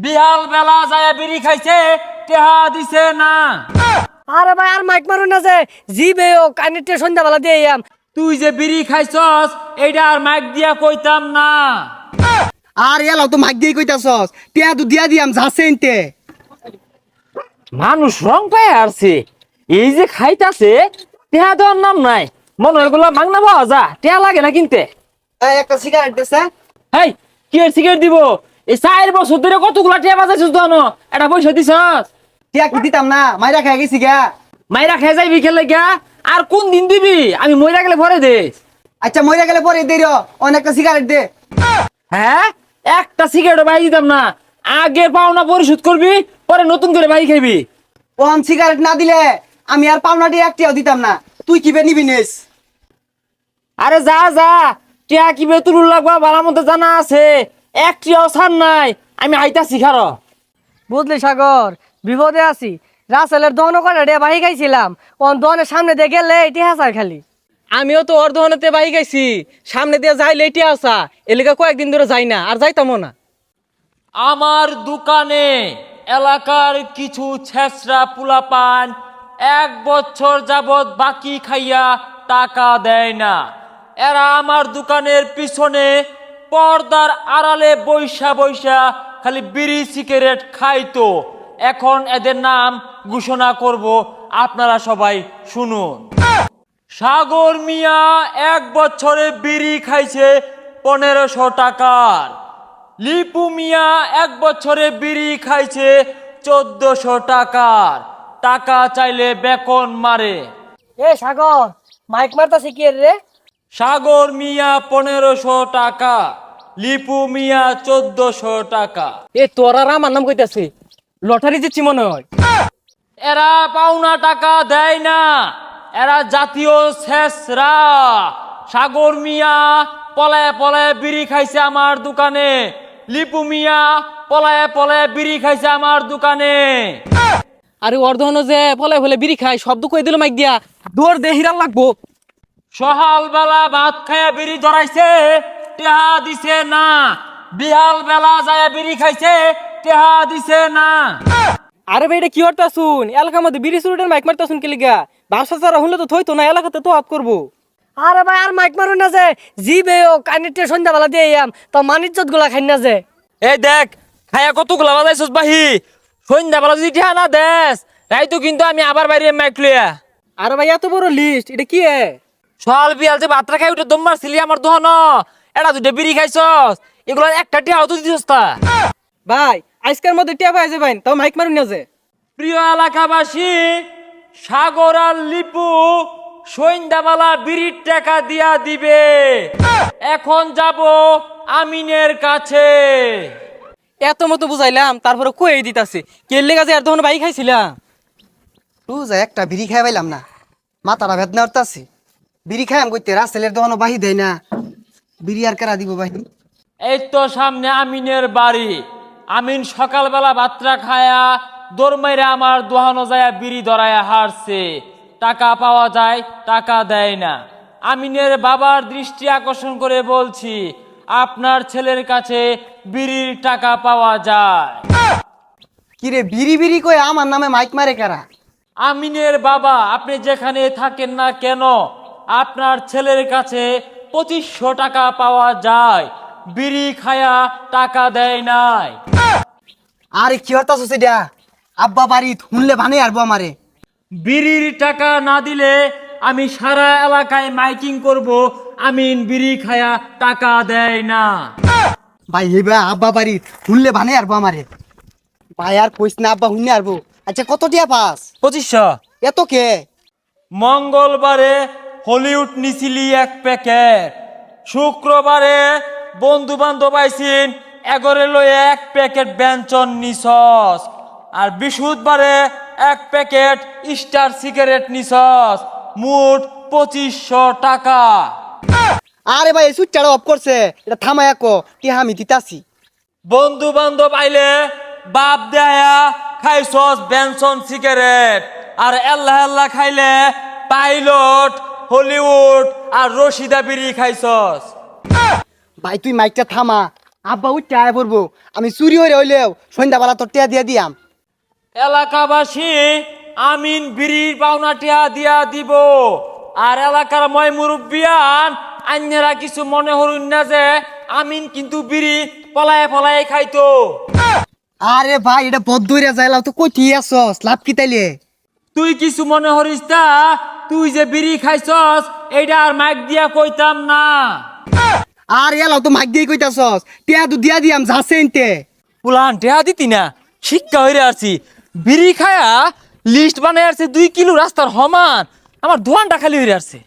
বিহাল বেলা যায় বিড়ি খাইছে, টেহা দিছে না। আরে ভাই আর মাইক মারুন না যে জিবে ও কানেক্টে সন্ধ্যাবেলা দিয়ে আম। তুই যে বিড়ি খাইছস এইটা আর মাইক দিয়া কইতাম না। আর এলাও তো মাইক দিয়ে কইতাছস, টিয়া তো দিয়া দিয়াম যাচ্ছে এনতে। মানুষ রং পায় আসছে, এই যে খাইতাছে টেহা দেওয়ার নাম নাই। মনে হয় এগুলা মাগনা পাওয়া যা, টেহা লাগে না কিনতে। একটা সিগারেট দেছে। হেই, কি এর সিগারেট দিব? এই 4 বছর ধরে কতগুলা টেহা বাজাইছিস তো, এটা পয়সা দিছস? টিয়া কি দিতাম না, মাইরা খাই গেছি গা। মাইরা খেয়ে যাইবি খেলে গা, আর কোন দিন দিবি? আমি মইরা গেলে ভরে দিস। আচ্ছা মইরা গেলে পরে দে রে, অনেকটা সিগারেট দে। হ্যাঁ, একটা সিগারেট বাই দিতাম না। আগে পাওনা পরিশোধ করবি, পরে নতুন করে বাই খাবি। ওন সিগারেট না দিলে আমি আর পাওনা দিয়ে একটিও দিতাম না। তুই কি বে নিবি নিস? আরে যা যা, টিয়া কি বেতুল লাগবা ভালো মতো জানা আছে। একটিও ছাড় নাই, আমি আইতাছি খারো। বুঝলি সাগর, বিপদে আছি। রাসেলের দহন করে রে বাহি গাইছিলাম, ওন দহনের সামনে দিয়ে গেলে এটি হাসার খালি। আমিও তো ওর দহনেতে বাই গাইছি, সামনে দিয়ে যাই লেটে আসা, এলাকা কয়েকদিন ধরে যাই না, আর যাইতামও না। আমার দোকানে এলাকার কিছু ছেসরা পুলাপান 1 বছর যাবত বাকি খাইয়া টাকা দেয় না। এরা আমার দোকানের পিছনে পর্দার আড়ালে বৈশা বৈশা খালি বিড়ি সিগারেট খাইতো। এখন এদের নাম ঘোষণা করব, আপনারা সবাই শুনুন। সাগর মিয়া 1 বছরে বিড়ি খাইছে 1500 টাকার। লিপু মিয়া 1 বছরে বিড়ি খাইছে 1400 টাকার। টাকা চাইলে বেকন মারে। এ সাগর, মাইক মারতাছি কি রে? সাগর মিয়া 1500 টাকা, লিপু মিয়া 1400 টাকা। এ তোর আর আমার নাম কইতাছে, লটারি জিতছি মনে হয়। এরা পাওনা টাকা দেয় না, এরা জাতীয় শেষরা। সাগর মিয়া পলায় পলায় বিড়ি খাইছে আমার দোকানে, লিপু মিয়া পলায় পলায় বিড়ি খাইছে আমার দোকানে। আরে ওর দহন যে ফলে ফলে বিড়ি খাই, শব্দ কই দিল মাইক দিয়া, দৌড় দে হিরাল লাগবো। সকাল বেলা ভাত খাইয়া বিড়ি ধরাইছে, টেহা দিছে না। বিহাল বেলা যায় বিড়ি খাইছে, টেহা দিছে না। আরে ভাই এটা কি হরতা শুন, এলাকার মধ্যে বিড়ি সুরুটের মাইক মারতা শুন কি লিগা? ব্যবসা ছাড়া হলে তো থইতো না, এলাকাতে তো আপ করবো। আরে ভাই আর মাইক মারুন না যে জিবে ও কানেক্টে সন্ধ্যাবেলা দিয়ে আম, তো মানিজ্জত গুলা খাই না যে। এই দেখ, খাইয়া কতগুলা বাজাইছস বাহি। সন্ধ্যাবেলা যদি টেহা না দেস, রাইতো কিন্তু আমি আবার বাইরে মাইক লইয়া। আরে ভাই এত বড় লিস্ট, এটা কি এ? সকাল বিয়াল যে ভাতটা খাই উঠে দম মারছিলি আমার দহন, এটা দুটো বিড়ি খাইছস, এগুলো একটা টেহাও তো দিছস তা। ভাই আজকের মধ্যে টিয়া পাই যাবেন, তাও মাইক মারুন না যে। প্রিয় এলাকাবাসী, সাগর আর লিপু সন্ধ্যাবেলা বিড়ির টাকা দিয়া দিবে। এখন যাব আমিনের কাছে। এত মতো বুঝাইলাম, তারপরে কই দিতাছে কে লেগা যে আর তখন বাইক খাইছিলাম। তুই যা একটা বিড়ি খাই পাইলাম না, মাথাটা বেদনা উঠতাছে। বিড়ি খাইম কইতে রাসেলের দহনো বাহি দেয় না, বিড়ি আর কেরা দিব বাহি? এই তো সামনে আমিনের বাড়ি। আমিন সকালবেলা ভাতটা খায়া দৌড় মাইরা আমার দোহানো যায় বিড়ি ধরায়া হারছে। টাকা পাওয়া যায়, টাকা দেয় না। আমিনের বাবার দৃষ্টি আকর্ষণ করে বলছি, আপনার ছেলের কাছে বিড়ির টাকা পাওয়া যায়। কিরে বিড়ি বিড়ি কই আমার নামে মাইক মারে কারা? আমিনের বাবা, আপনি যেখানে থাকেন না কেন, আপনার ছেলের কাছে 2500 টাকা পাওয়া যায়। বিড়ি খায়া টাকা দেয় নাই। আরে কি হতাছ সেটা? আব্বা বাড়ি শুনলে ভানে আরবো আমারে। বিড়ির টাকা না দিলে আমি সারা এলাকায় মাইকিং করব, আমিন বিড়ি খায়া টাকা দেয় না। ভাই এবার আব্বা বাড়ি শুনলে ভানে আরবো আমারে। ভাই আর কইস না, আব্বা শুনে আরবো। আচ্ছা কত টিয়া পাস? 2500। এত কে? মঙ্গলবারে হলিউড নিছিলি 1 প্যাকেট, শুক্রবারে বন্ধু বান্ধব আইসিন এগরে লয়ে 1 প্যাকেট ব্যঞ্জন নিছস, আর বৃহস্পতিবারে 1 প্যাকেট স্টার সিগারেট নিছস। মোট 2500 টাকা। আরে ভাই সুইচটা অফ করছে, এটা থামায়া কো টিয়া আমি দিতাছি। বন্ধু বান্ধব আইলে বাপ দেয়া খাইছস বেনসন সিগারেট, আর আল্লাহ আল্লাহ খাইলে পাইলট, হলিউড আর রশিদা বিড়ি খাইছস। ভাই তুই মাইকটা থামা, আব্বা উঠতে আয় পড়বো আমি চুরি হয়ে হইলেও সন্ধ্যাবেলা তোর টিয়া দিয়া দিয়াম। এলাকাবাসী আমিন বিড়ির পাওনা টিয়া দিয়া দিব। আর এলাকার ময় মুরব্বিয়ান আন্যেরা কিছু মনে হরুন না যে আমিন কিন্তু বিড়ি পলায়ে পলায়ে খাইতো। আরে ভাই এটা বদ্ধইরা যাইলাও তো কই ঠিক আছস লাভ কি তাইলে? তুই কিছু মনে হরিস তা, তুই যে বিড়ি খাইছস এইটা আর মাইক দিয়া কইতাম না। আর এলাও তো মাইক দিয়ে কইতাছস টিয়া তো দিয়া দিয়াম যাচ্ছে এনতে। পুলান টেহা দিতি না, শিক্ষা হইরে আসছি। বিড়ি খায়া লিস্ট বানাই আসছে 2 কিলো রাস্তার সমান, আমার দোয়ানটা খালি হইরে আসছে।